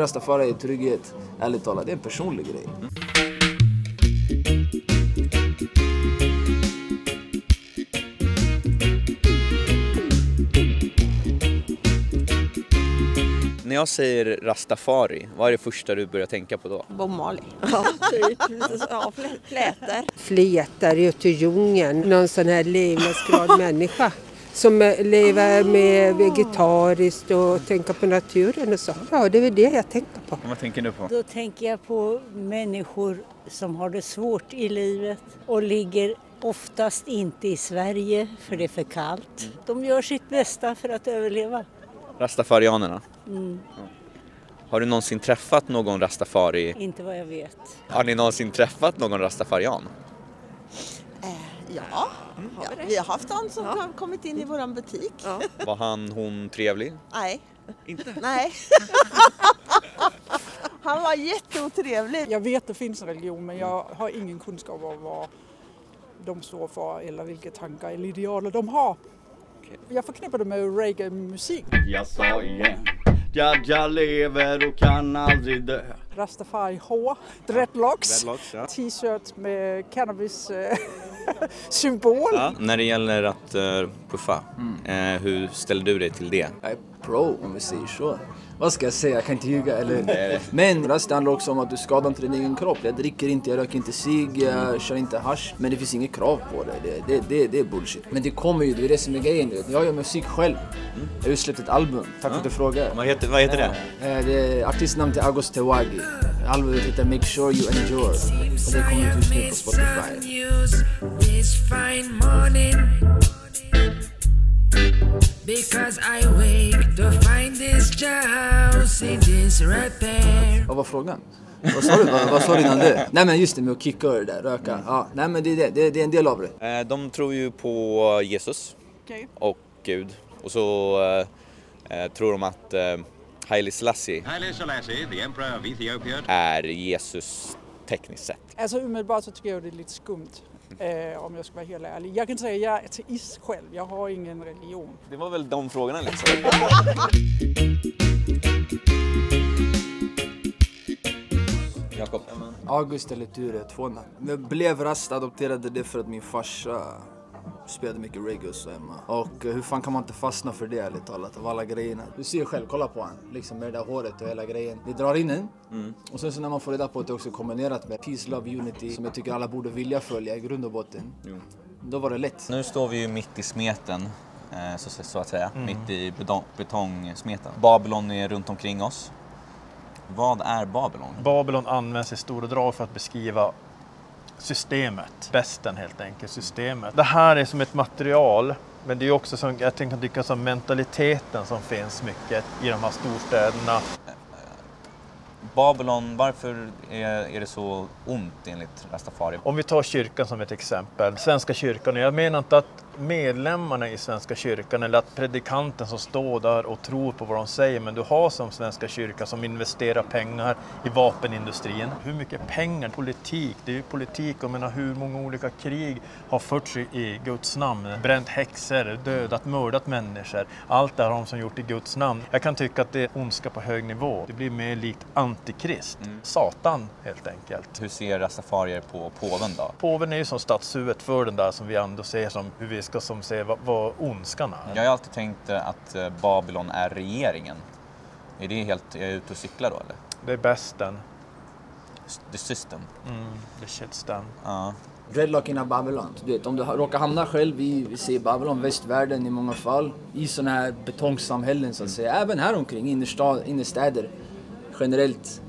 Rastafari är trygghet, ärligt talat. Det är en personlig grej. När jag säger Rastafari, vad är det första du börjar tänka på då? Bob Marley. Ja, typ. Ja, flätor. Flätar ut i djungeln. Någon sån här levnadsglad människa som lever med vegetariskt och tänker på naturen och så. Ja, det är det jag tänker på. Vad tänker du på? Då tänker jag på människor som har det svårt i livet och ligger oftast inte i Sverige för det är för kallt. De gör sitt bästa för att överleva. Rastafarianerna? Har du någonsin träffat någon rastafari? Inte vad jag vet. Har ni någonsin träffat någon rastafarian? Ja, vi har haft någon som har kommit in i våran butik. Ja. Var hon trevlig? Nej. Inte? Nej. Han var jätteotrevlig. Jag vet att det finns en religion, men jag har ingen kunskap om vad de står för eller vilka tankar eller idealer de har. Jag förknippar det med reggae-musik. Jag sa igen, jag lever och kan aldrig dö. Rastafari hår, dreadlocks, Ja. t-shirt med cannabis-symbol. Ja. När det gäller att puffa, hur ställer du dig till det? Jag är pro om vi säger så. Vad ska jag säga? Jag kan inte ljuga. Eller... Men det handlar också om att du skadar inte din egen kropp. Jag dricker inte, jag röker inte cigg, jag kör inte hasch. Men det finns inget krav på det. Det är bullshit. Men det kommer ju, det är det som är grejen. Jag gör musik själv. Jag har ju släppt ett album. Tack för att du frågar. Vad heter det? Det är artistnamn till Agos Tewagi. Albumet heter Make Sure You Enjoy. Och det kommer ut just nu på Spotify. Because I wake to find this house in this repair. Vad var frågan? Vad sa du innan det? Nej men just det med att kicka det där, röka. Ja, nej men det är en del av det. De tror ju på Jesus och Gud. Och så tror de att Haile Selassie, the emperor of Ethiopia, är Jesus tekniskt sett. Alltså umiddelbart så tycker jag det är lite skumt. Om jag ska vara helt ärlig. Jag kan säga att jag är ateist själv. Jag har ingen religion. Det var väl de frågorna liksom. Jakob. August eller Ture, 2 namn. Jag blev rast, adopterade det för att min farsa spelade mycket reggae så hemma. Och hur fan kan man inte fastna för det ärligt talat av alla grejerna? Du ser själv, kolla på han. Liksom med det där håret och hela grejen. Det drar in en. Och sen så när man får reda på att det också är kombinerat med peace, love, unity. Som jag tycker alla borde vilja följa i grund och botten. Då var det lätt. Nu står vi ju mitt i smeten. Så att säga. Mitt i betongsmeten. Babylon är runt omkring oss. Vad är Babylon? Babylon används i stora drag för att beskriva systemet. Besten helt enkelt, systemet. Det här är som ett material, men det är också som, jag tänker som mentaliteten som finns mycket i de här storstäderna. Babylon, varför är det så ont enligt Rastafari? Om vi tar kyrkan som ett exempel, Svenska kyrkan, jag menar inte att medlemmarna i Svenska kyrkan eller att predikanten som står där och tror på vad de säger, men du har som Svenska kyrkan som investerar pengar i vapenindustrin. Hur mycket pengar, politik, det är ju politik, jag menar hur många olika krig har förts i Guds namn, bränt häxor, dödat, mördat människor, allt det har de som gjort i Guds namn. Jag kan tycka att det är ondska på hög nivå, det blir mer likt antikrist, Satan helt enkelt. Hur ser rastafarier på påven då? Påven är ju som statshuvudet för den där som vi ändå ser som hur vi ska som se vad ondskan är. Jag har alltid tänkt att Babylon är regeringen. Är det helt ute och cykla då eller? Det är bästen. The system. The shitsten. Ja. Dreadlocking av Babylon. Du vet, om du råkar hamna själv vi ser Babylon, västvärlden i många fall. I sådana här betongsamhällen så att säga. Även här omkring, innerstäder. Generellt.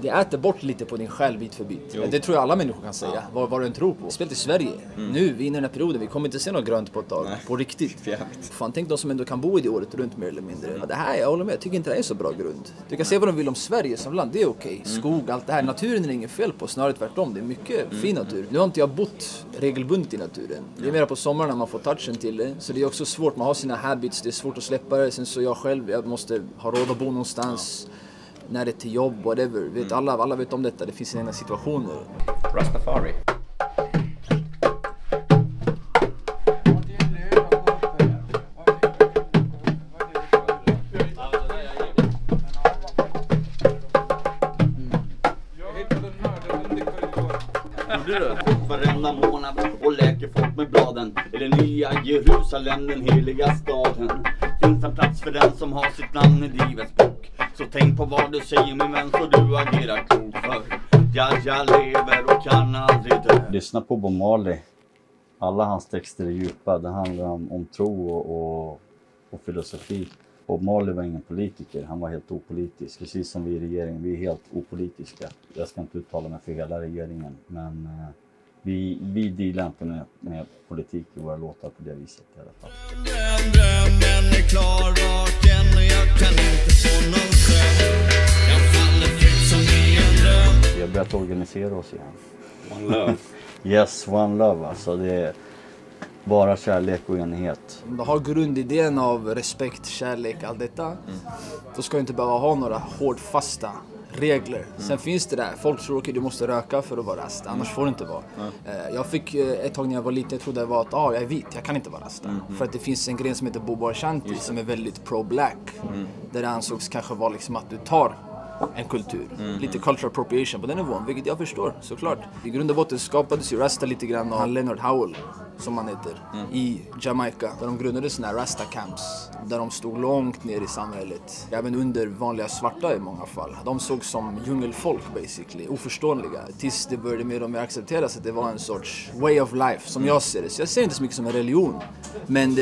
Det äter bort lite på din själ bit för bit. Det tror jag alla människor kan säga. Vad du än tror på. Speciellt i Sverige. Nu, vi är i den här perioden. Vi kommer inte se något grönt på ett tag. På riktigt. Fan, tänk de som ändå kan bo i det året runt mer eller mindre. Det här, jag håller med. Jag tycker inte det är så bra grund. Du kan se vad de vill om Sverige som land. Det är okej. Skog, allt det här. Naturen är det inget fel på. Snarare tvärtom. Det är mycket fin natur. Nu har inte jag bott regelbundet i naturen. Det är mer på sommaren när man får touchen till det. Så det är också svårt. Man har sina habits. Det är svårt att släppa det. Sen så jag själv, jag måste ha råd att bo någonstans. När det är till jobb, whatever. Vet alla vet om detta. Det finns sina situationer. Rastafari. corona och läker folk med bladen. I den nya Jerusalem, den heliga staden, finns en plats för den som har sitt namn i Livets bok. Så tänk på vad du säger min vän, så du agerar klok för jag lever och kan aldrig dö. Lyssna på Bob Marley. Alla hans texter är djupa. Det handlar om tro och filosofi. Bob Marley var ingen politiker. Han var helt opolitisk. Precis som vi i regeringen. Vi är helt opolitiska. Jag ska inte uttala mig för hela regeringen. Men vi dealar inte med politik i våra låtar på det viset i alla fall. Drömmen är klar vaken och jag kan inte få någon sömn. Jag faller fritt som i en dröm. Vi har börjat organisera oss igen. One love. Yes, one love. Alltså det är bara kärlek och enighet. Om du har grundidén av respekt, kärlek, allt detta, då ska du inte behöva ha några hårdfasta regler. Sen finns det där, folk tror att du måste röka för att vara rasta, annars får du inte vara. Jag fick ett tag när jag var liten, jag trodde att jag är vit, jag kan inte vara rasta. För att det finns en gren som heter Bobo Ashanti som är väldigt pro-black. Där det ansågs kanske vara liksom att du tar en kultur. Lite cultural appropriation på den nivån, vilket jag förstår, såklart. I grund och botten skapades ju rasta lite grann av Leonard Howell, som han heter, i Jamaica. Där de grundade såna här rasta camps. Där de stod långt ner i samhället. Även under vanliga svarta i många fall. De såg som djungelfolk basically, oförståeliga. Tills det började mer och mer accepteras att det var en sorts way of life, som jag ser det. Så jag ser inte så mycket som en religion. Men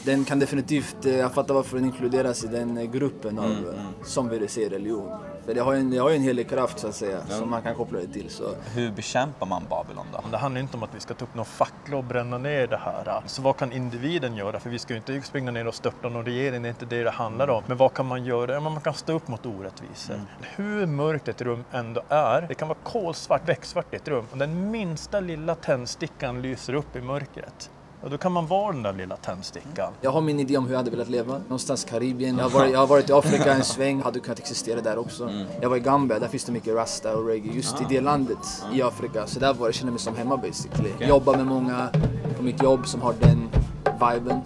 den kan definitivt, jag fattar varför den inkluderas i den gruppen av, som vi ser religion. För det har ju en helig kraft så att säga, som man kan koppla det till. Så. Hur bekämpar man Babylon då? Det handlar inte om att vi ska ta upp någon fackla och bränna ner det här. Så vad kan individen göra? För vi ska ju inte springa ner och störta någon regering, det är inte det handlar om. Men vad kan man göra? Man kan stå upp mot orättvisor. Hur mörkt ett rum ändå är, det kan vara kolsvart, becksvart i ett rum. Och den minsta lilla tändstickan lyser upp i mörkret. Och då kan man vara den där lilla tändstickan. Jag har min idé om hur jag hade velat leva. Någonstans i Karibien. Jag har varit i Afrika en sväng. Hade kunnat existera där också. Jag var i Gambia. Där finns det mycket rasta och reggae. Just i det landet i Afrika. Så där kände jag mig som hemma basically. Jag jobbar med många på mitt jobb som har den viben.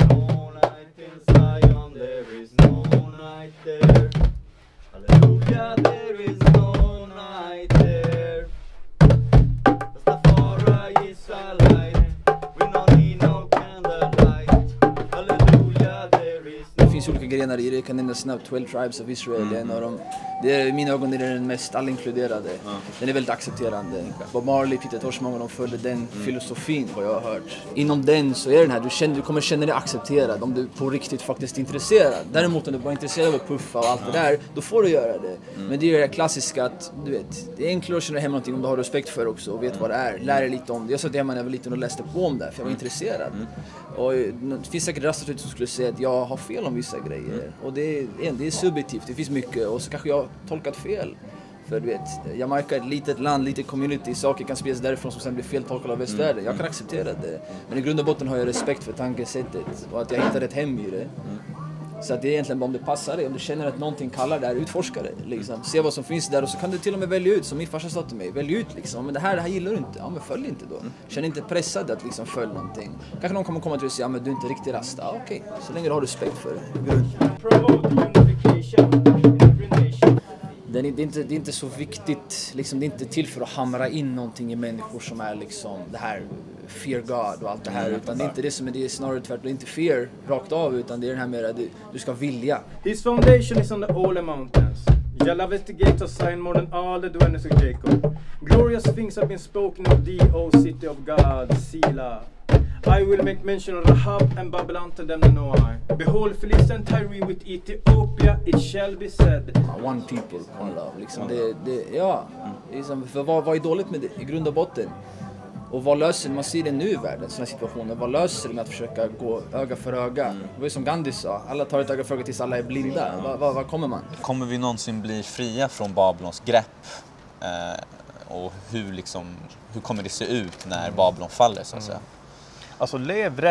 Olika grenar i det, jag kan nämna snabbt 12 Tribes of Israel, en av dem. Det är i mina ögon är den mest allinkluderade. Den är väldigt accepterande. Bob Marley, Peter Tosh, många de följde den filosofin, vad jag har hört. Inom den så är den här, du kommer känna dig accepterad om du på riktigt faktiskt är intresserad. Däremot om du bara är intresserad av att puffa och allt det där, då får du göra det. Men det är ju det klassiska att, du vet, det är enklare att känna hem någonting om du har respekt för också och vet vad det är. Lär dig lite om det. Jag satt hemma när jag var liten och läste på om det, för jag var intresserad. Och det finns säkert rastar som skulle säga att jag har fel om vissa grejer. Och det är subjektivt, det finns mycket och så kanske jag har tolkat fel. För du vet, Jamaica är ett litet land, litet community, saker kan spridas därifrån som sen blir feltolkade av västvärlden. Jag kan acceptera det. Men i grund och botten har jag respekt för tankesättet och att jag hittar ett hem i det. Så att det är egentligen bara om det passar dig, om du känner att någonting kallar där, utforska det liksom. Se vad som finns där och så kan du till och med välja ut, som min farsa sa till mig, välj ut liksom, men det här gillar du inte, ja men följ inte då. Känn inte pressad att liksom följa någonting. Kanske någon kommer komma till dig och säga, ja men du är inte riktigt rasta, ja, okej. Så länge du har respekt för det. Det är inte så viktigt, liksom, det är inte till för att hamra in någonting i människor som är liksom det här fear God och allt det här, utan det är inte det som är, det är snarare tvärtom, inte fear rakt av, utan det är den här mera, du ska vilja. His foundation is on the Ole Mountains. Your love is the gate of sign more than all the dwellings of Jacob. Glorious things have been spoken of thee, O city of God, Sila. I will make mention of Rahab and Babylon to them that know I. Behold, Philistia and Tyre with Ethiopia, it shall be said. One people, one love. Liksom liksom, för vad är dåligt med det i grund och botten? Och vad löser man ser det nu i världen, sådana situationer? Vad löser det med att försöka gå öga för öga? Det var som Gandhi sa, alla tar ett öga för öga tills alla är blinda. Vad kommer man? Kommer vi någonsin bli fria från Babylons grepp? Och hur kommer det se ut när Babylon faller så att säga? Alltså lev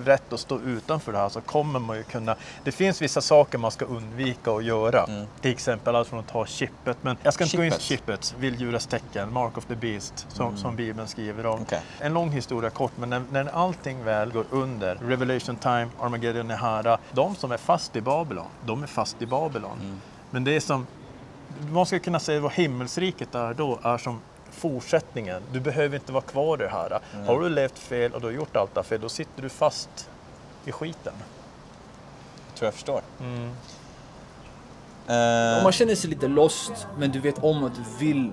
rätt och stå utanför det här, så kommer man ju kunna. Det finns vissa saker man ska undvika att göra. Till exempel allt från att ta chippet. Men jag ska inte gå in på chippet, vilddjurets tecken, Mark of the Beast, som Bibeln skriver om. Okay. En lång historia kort, men när allting väl går under, Revelation Time, Armageddon är här, de som är fast i Babylon, de är fast i Babylon. Men det är som, man ska kunna säga vad himmelsriket är då, är som fortsättningen. Du behöver inte vara kvar i det här. Har du levt fel och du har gjort allt det fel, då sitter du fast i skiten. Jag tror jag förstår. Om man känner sig lite lost, men du vet om att du vill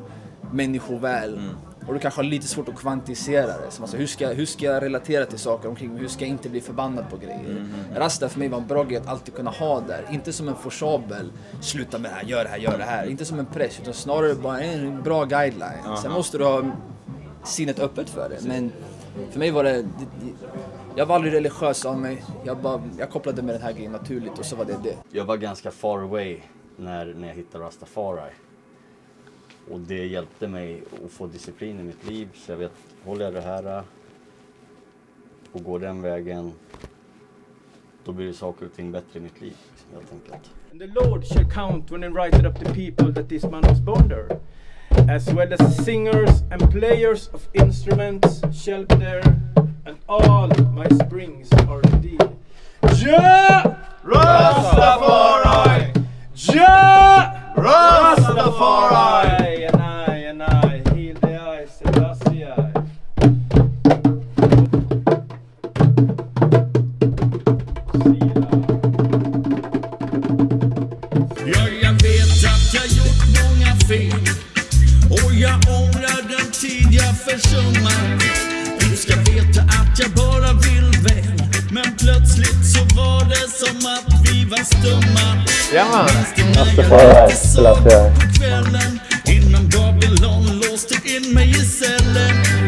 människor väl. Och du kanske har lite svårt att kvantisera det. Så alltså, hur ska jag relatera till saker omkring mig? Hur ska jag inte bli förbannad på grejer? Rasta för mig var en bra grej att alltid kunna ha där. Inte som en forsabel, sluta med det här, gör det här. Inte som en press, utan snarare bara en bra guideline. Sen måste du ha sinnet öppet för det. Men för mig var det jag var aldrig religiös av mig. Jag kopplade med den här grejen naturligt och så var det. Jag var ganska far away när jag hittade Rastafari. Och det hjälpte mig att få disciplin i mitt liv. Så jag vet, håller jag det här och går den vägen, då blir det saker och ting bättre i mitt liv, helt enkelt. And the Lord shall count when invited up the people that this man was born there. As well as singers and players of instruments shall be there, and all my springs are indeed. Ja! Rastafari! Ja! Rastafari! And I, heal the eyes, Selassie. Jag vet att jag gjort många fel, och jag ångrar den tid jag försummat. Du ska veta att jag bara vill väl, men plötsligt så var det som att vi var stumma. Ja, Rastafari, Selassie.